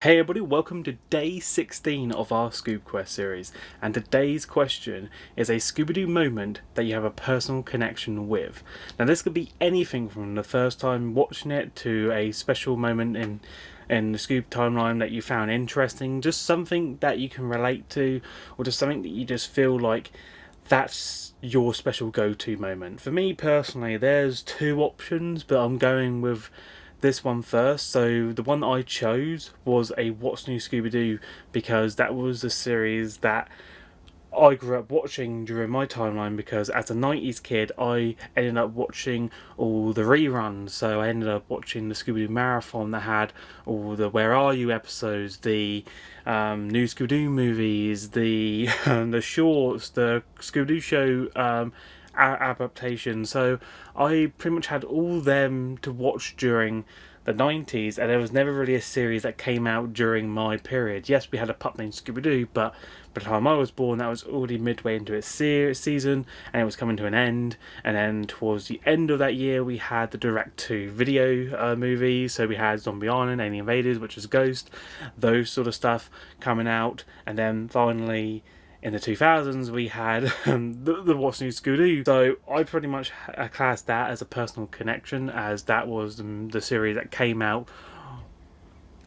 Hey everybody, welcome to day 16 of our ScoobQuest series, and today's question is a Scooby-Doo moment that you have a personal connection with. Now this could be anything from the first time watching it to a special moment in the Scoob timeline that you found interesting, just something that you can relate to, or just something that you just feel like that's your special go-to moment. For me personally, there's two options, but I'm going with this one first. So the one that I chose was a What's New Scooby-Doo, because that was a series that I grew up watching during my timeline, because as a 90s kid I ended up watching all the reruns. So I ended up watching the Scooby-Doo marathon that had all the Where Are You episodes, the new Scooby-Doo movies, the the shorts, the Scooby-Doo show adaptation. So I pretty much had all them to watch during the 90s, and there was never really a series that came out during my period. Yes, we had a pup named Scooby-Doo, but by the time I was born, that was already midway into its season, and it was coming to an end. And then towards the end of that year, we had the direct-to-video movies. So we had Zombie Island, Alien Invaders, which is Ghost, those sort of stuff coming out. And then finally, in the 2000s, we had the What's New Scooby-Doo. So I pretty much classed that as a personal connection, as that was the series that came out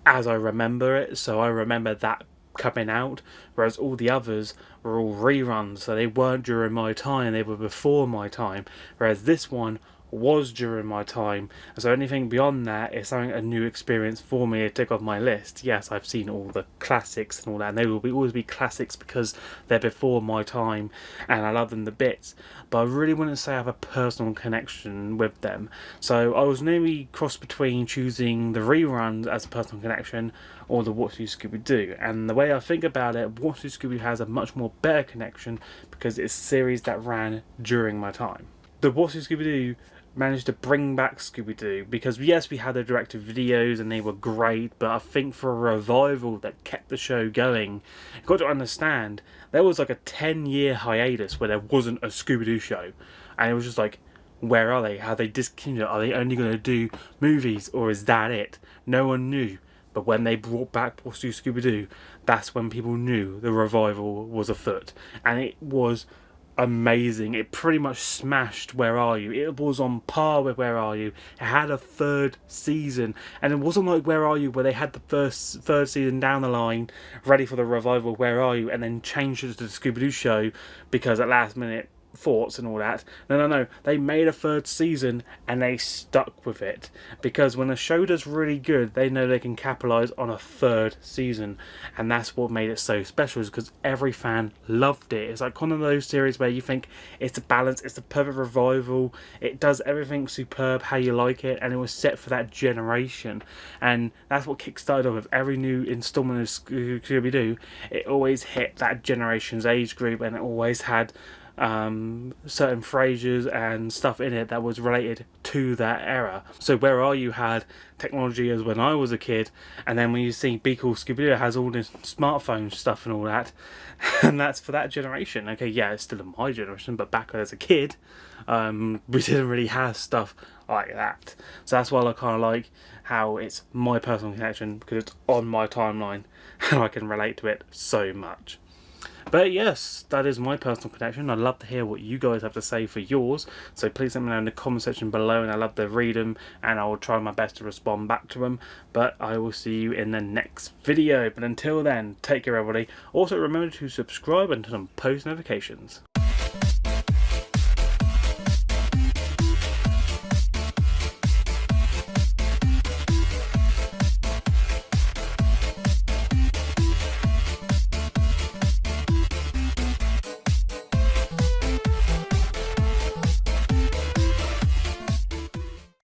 as I remember it. So I remember that coming out, whereas all the others were all reruns, so they weren't during my time, they were before my time, whereas this one was during my time. So anything beyond that is something, a new experience for me to tick off my list. Yes, I've seen all the classics and all that, and they will always be classics because they're before my time and I love them to bits, but I really wouldn't say I have a personal connection with them. So I was nearly cross between choosing the reruns as a personal connection or the What's New Scooby-Doo. And the way I think about it, What's New Scooby-Doo has a much more better connection because it's a series that ran during my time. The What's New Scooby-Doo managed to bring back Scooby-Doo, because yes, we had the directed videos and they were great, but I think for a revival that kept the show going, you've got to understand there was like a 10-year hiatus where there wasn't a Scooby-Doo show, and it was just like, where are they? Have they discontinued? Are they only going to do movies, or is that it? No one knew. But when they brought back What's New Scooby-Doo, that's when people knew the revival was afoot, and it was amazing. It pretty much smashed Where Are You. It was on par with Where Are You. It had a third season, and it wasn't like Where Are You where they had the third season down the line ready for the revival of Where Are You and then changed it to the Scooby-Doo show because at last minute thoughts and all that. No. They made a third season and they stuck with it, because when a show does really good, they know they can capitalize on a third season, and that's what made it so special, is because every fan loved it. It's like one of those series where you think it's a balance, it's the perfect revival, it does everything superb how you like it, and it was set for that generation. And that's what kickstarted off with every new installment of Scooby-Doo. It always hit that generation's age group, and it always had certain phrases and stuff in it that was related to that era. So Where Are You had technology as when I was a kid, and then when you see Be Cool Scooby-Doo, it has all this smartphone stuff and all that, and that's for that generation. Okay, yeah, it's still in my generation, but back as a kid, we didn't really have stuff like that. So that's why I kind of like how it's my personal connection, because it's on my timeline and I can relate to it so much. But yes, that is my personal connection. I'd love to hear what you guys have to say for yours, so please let me know in the comment section below, and I love to read them and I will try my best to respond back to them. But I will see you in the next video. But until then, take care everybody. Also remember to subscribe and turn on post notifications.